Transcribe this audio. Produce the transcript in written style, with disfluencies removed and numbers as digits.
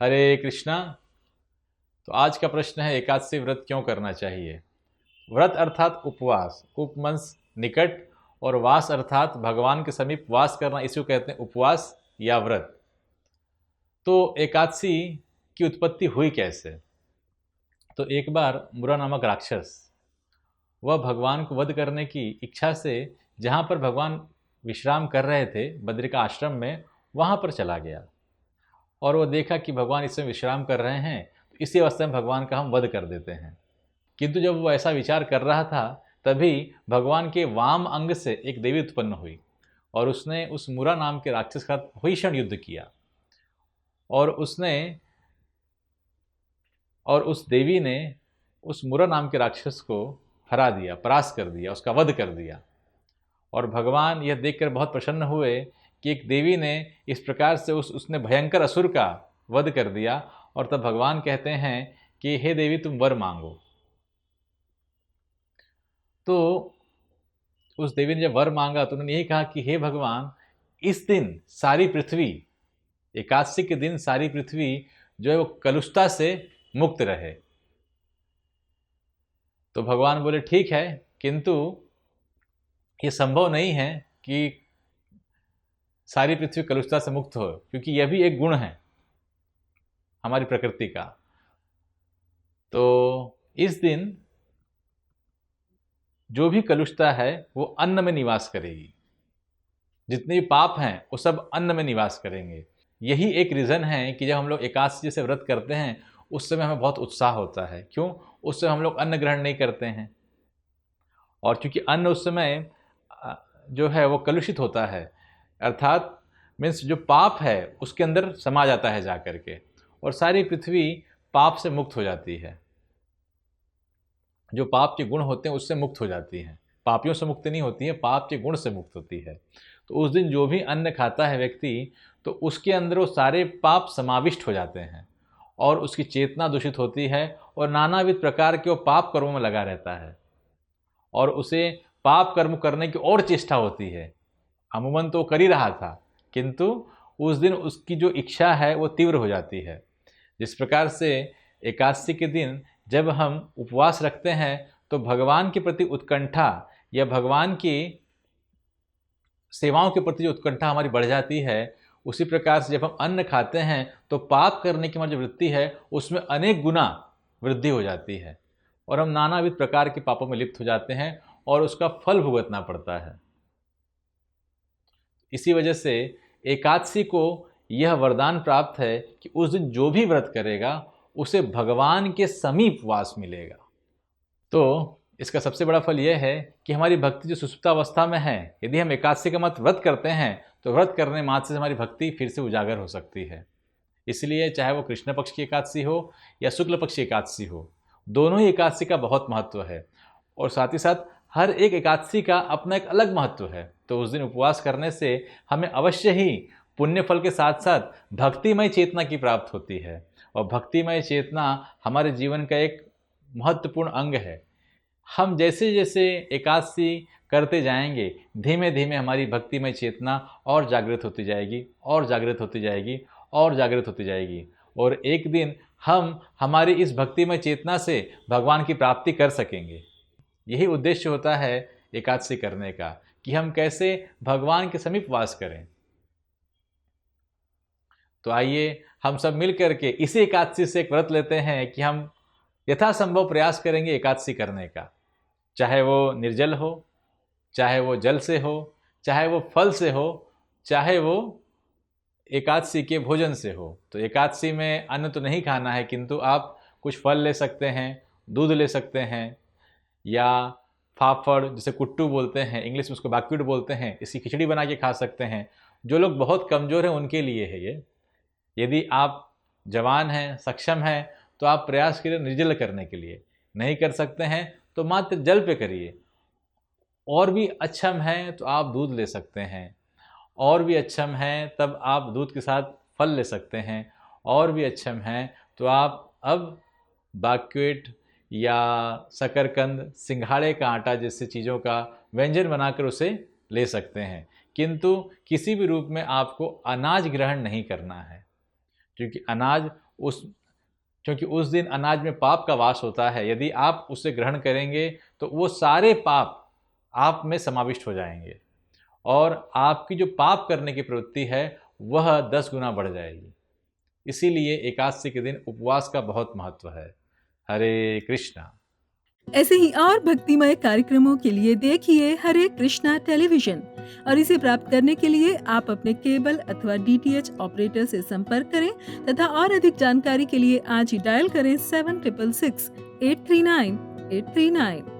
हरे कृष्णा। तो आज का प्रश्न है, एकादशी व्रत क्यों करना चाहिए। व्रत अर्थात उपवास, उपमंस निकट, और वास अर्थात भगवान के समीप वास करना, इसको कहते हैं उपवास या व्रत। तो एकादशी की उत्पत्ति हुई कैसे। तो एक बार मुरा नामक राक्षस, वह भगवान को वध करने की इच्छा से जहाँ पर भगवान विश्राम कर रहे थे बद्रिका आश्रम में, वहाँ पर चला गया। और वो देखा कि भगवान इस समय विश्राम कर रहे हैं, तो इसी अवस्था में भगवान का हम वध कर देते हैं। किंतु जब वो ऐसा विचार कर रहा था, तभी भगवान के वाम अंग से एक देवी उत्पन्न हुई और उसने उस मुरा नाम के राक्षस का भीषण युद्ध किया। और उस देवी ने उस मुरा नाम के राक्षस को हरा दिया, परास्त कर दिया, उसका वध कर दिया। और भगवान यह देखकर बहुत प्रसन्न हुए कि एक देवी ने इस प्रकार से उसने भयंकर असुर का वध कर दिया। और तब भगवान कहते हैं कि हे देवी, तुम वर मांगो। तो उस देवी ने जब वर मांगा तो उन्होंने यही कहा कि हे भगवान, इस दिन सारी पृथ्वी, एकादशी के दिन सारी पृथ्वी जो है वो कलुषता से मुक्त रहे। तो भगवान बोले ठीक है, किंतु ये संभव नहीं है कि सारी पृथ्वी कलुषता से मुक्त हो, क्योंकि यह भी एक गुण है हमारी प्रकृति का। तो इस दिन जो भी कलुषता है वो अन्न में निवास करेगी, जितने भी पाप हैं वो सब अन्न में निवास करेंगे। यही एक रीज़न है कि जब हम लोग एकादशी से व्रत करते हैं उस समय हमें बहुत उत्साह होता है। क्यों? उस समय हम लोग अन्न ग्रहण नहीं करते हैं, और चूंकि अन्न उस समय जो है वो कलुषित होता है, अर्थात मीन्स जो पाप है उसके अंदर समा जाता है जा करके, और सारी पृथ्वी पाप से मुक्त हो जाती है। जो पाप के गुण होते हैं उससे मुक्त हो जाती हैं। पापियों से मुक्त नहीं होती है, पाप के गुण से मुक्त होती है। तो उस दिन जो भी अन्न खाता है व्यक्ति, तो उसके अंदर वो सारे पाप समाविष्ट हो जाते हैं और उसकी चेतना दूषित होती है और नानाविध प्रकार के वो पाप कर्मों में लगा रहता है और उसे पाप कर्म करने की और चेष्टा होती है। अमूमन तो कर ही रहा था, किंतु उस दिन उसकी जो इच्छा है वो तीव्र हो जाती है। जिस प्रकार से एकादशी के दिन जब हम उपवास रखते हैं तो भगवान के प्रति उत्कंठा या भगवान की सेवाओं के प्रति जो उत्कंठा हमारी बढ़ जाती है, उसी प्रकार से जब हम अन्न खाते हैं तो पाप करने की हमारी जो वृत्ति है उसमें अनेक गुना वृद्धि हो जाती है और हम नानाविध प्रकार के पापों में लिप्त हो जाते हैं और उसका फल भुगतना पड़ता है। इसी वजह से एकादशी को यह वरदान प्राप्त है कि उस दिन जो भी व्रत करेगा उसे भगवान के समीप वास मिलेगा। तो इसका सबसे बड़ा फल यह है कि हमारी भक्ति जो सुषुप्तावस्था में है, यदि हम एकादशी का मत व्रत करते हैं तो व्रत करने मात्र से हमारी भक्ति फिर से उजागर हो सकती है। इसलिए चाहे वो कृष्ण पक्ष की एकादशी हो या शुक्ल पक्ष की एकादशी हो, दोनों ही एकादशी का बहुत महत्व है और साथ ही साथ हर एक एकादशी का अपना एक अलग महत्व है। तो उस दिन उपवास करने से हमें अवश्य ही पुण्य फल के साथ साथ भक्तिमय चेतना की प्राप्त होती है और भक्तिमय चेतना हमारे जीवन का एक महत्वपूर्ण अंग है। हम जैसे जैसे एकादशी करते जाएंगे, धीमे धीमे हमारी भक्तिमय चेतना और जागृत होती जाएगी और जागृत होती जाएगी और जागृत होती जाएगी, और एक दिन हम हमारी इस भक्तिमय चेतना से भगवान की प्राप्ति कर सकेंगे। यही उद्देश्य होता है एकादशी करने का, कि हम कैसे भगवान के समीप वास करें। तो आइए हम सब मिल करके इसी एकादशी से एक व्रत लेते हैं कि हम यथासंभव प्रयास करेंगे एकादशी करने का, चाहे वो निर्जल हो, चाहे वो जल से हो, चाहे वो फल से हो, चाहे वो एकादशी के भोजन से हो। तो एकादशी में अन्न तो नहीं खाना है, किंतु आप कुछ फल ले सकते हैं, दूध ले सकते हैं, या फाफड़ जिसे कुट्टू बोलते हैं, इंग्लिश में उसको बाक्यूट बोलते हैं, इसकी खिचड़ी बना के खा सकते हैं। जो लोग बहुत कमज़ोर हैं उनके लिए है ये। यदि आप जवान हैं, सक्षम हैं, तो आप प्रयास करिए निर्जल करने के लिए। नहीं कर सकते हैं तो मात्र जल पे करिए। और भी अक्षम हैं तो आप दूध ले सकते हैं, और भी अक्षम हैं तब आप दूध के साथ फल ले सकते हैं, और भी अक्षम हैं तो आप अब बाक्यूट या शकरकंद, सिंघाड़े का आटा जैसे चीज़ों का व्यंजन बनाकर उसे ले सकते हैं। किंतु किसी भी रूप में आपको अनाज ग्रहण नहीं करना है, क्योंकि उस दिन अनाज में पाप का वास होता है। यदि आप उसे ग्रहण करेंगे तो वो सारे पाप आप में समाविष्ट हो जाएंगे और आपकी जो पाप करने की प्रवृत्ति है वह 10 गुना बढ़ जाएगी। इसीलिए एकादशी के दिन उपवास का बहुत महत्व है। हरे कृष्णा। ऐसे ही और भक्तिमय कार्यक्रमों के लिए देखिए हरे कृष्णा टेलीविजन और इसे प्राप्त करने के लिए आप अपने केबल अथवा DTH ऑपरेटर से संपर्क करें तथा और अधिक जानकारी के लिए आज ही डायल करें 7666 839 839।